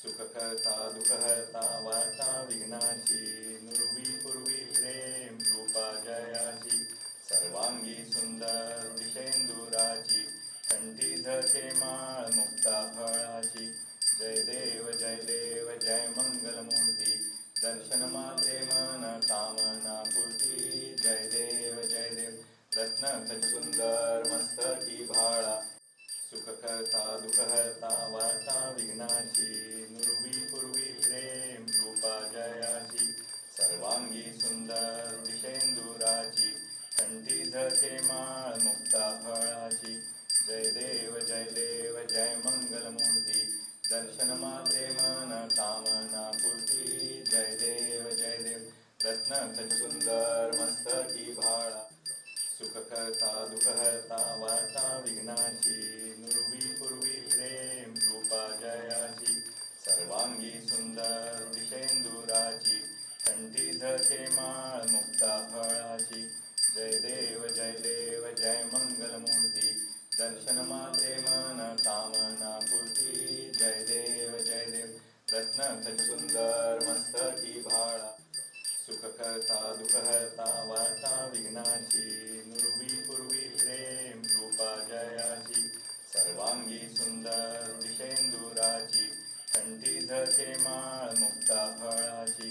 सुखकर्ता दुःखहर्ता वार्ता विघ्नाची नुरवी पूर्वी प्रेम कृपा जयाची सर्वांगी सुंदर दिशेंदुराची कंठी धरते माळ मुक्ता फळाची जय देव जय मंगलमूर्ती दर्शन मात्रे मन कामना पूर्ती जय देव रत्न खच सुंदर मस्तकी भाळा सुखकर्ता दुःखहर्ता वार्ता विघ्नाची नुरवी पूर्वी प्रेम कृपा जयाची सर्वांगी सुंदर दिशेंदुराची कंठी धरते माळ मुक्ता फळाची जय देव जय मंगलमूर्ती दर्शन मात्रे मन कामना पूर्ती जय देव रत्न खच सुंदर मस्तकी भाळा सुखकर्ता दुःखहर्ता वार्ता विघ्नाची नुरवी पूर्वी प्रेम कृपा जयाची सर्वांगी सुंदर दिशेंदुराची कंठी धरते माळ मुक्ता फळाची जय देव जय मंगलमूर्ती दर्शन मात्रे मन कामना पूर्ती जय देव रत्न खच सुंदर मस्तकी भाळा सुखकर्ता दुःखहर्ता वार्ता विघ्नाची नुरवी पूर्वी प्रेम कृपा जयाची सर्वांगी सुंदर दिशेंदुराची कंठी धरते माळ मुक्ता फळाची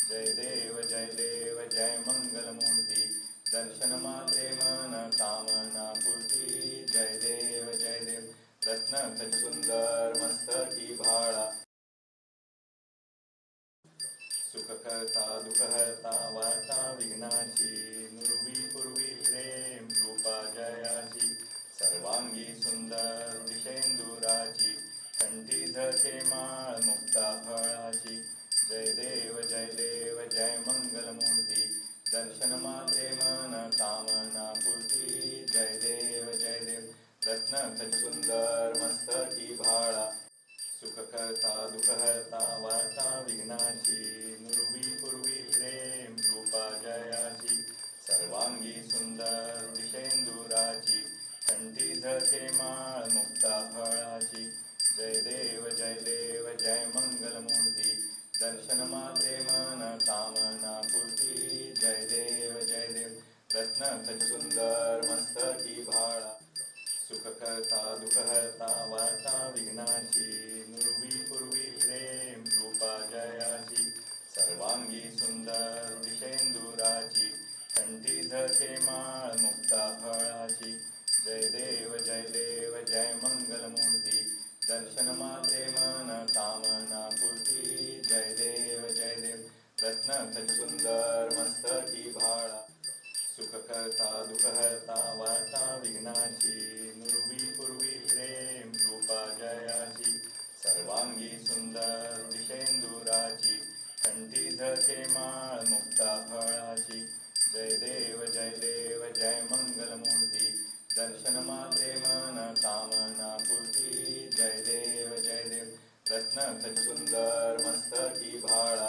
जय देव जय मंगलमूर्ती दर्शन मात्रे मन कामना पूर्ती जय देव रत्न खच सुंदर मस्तकी भाळा सुखकर्ता दुःखहर्ता वार्ता विघ्नाची नुरवी पूर्वी प्रेम कृपा जयाची सर्वांगी सुंदर दिशेंदुराची कंठी धरते माळ मुक्ता फळाची जय देव जय मंगलमूर्ती दर्शन मात्रे मन कामना पूर्ती जय देव रत्न खच सुंदर मस्तकी भाळा सुखकर्ता दुःखहर्ता वार्ता विघ्नाची नुरवी पूर्वी प्रेम कृपा जयाची सर्वांगी सुंदर दिशेंदुराची कंठी धरते माळ मुक्ता फळाची जय देव जय मंगलमूर्ती दर्शन मात्रे मन कामना पूर्ती जय देव रत्न खच सुंदर मस्तकी भाळा सुखकर्ता दुःखहर्ता वार्ता विघ्नाची नुरवी पूर्वी प्रेम कृपा जयाची सर्वांगी सुंदर दिशेंदुराची कंठी धरते माळ मुक्ता फळाची जय देव जय मंगलमूर्ती दर्शन मात्रे मन कामना पूर्ती जय देव रत्न खच सुंदर मस्तकी भाळा सुखकर्ता दुःखहर्ता वार्ता विघ्नाची नुरवी पूर्वी प्रेम कृपा जयाची सर्वांगी सुंदर दिशेंदुराची कंठी धरते माळ मुक्ता फळाची जय देव जय मंगलमूर्ती दर्शन मात्रे मन कामना पूर्ती जय देव रत्न खच सुंदर मस्तकी भाळा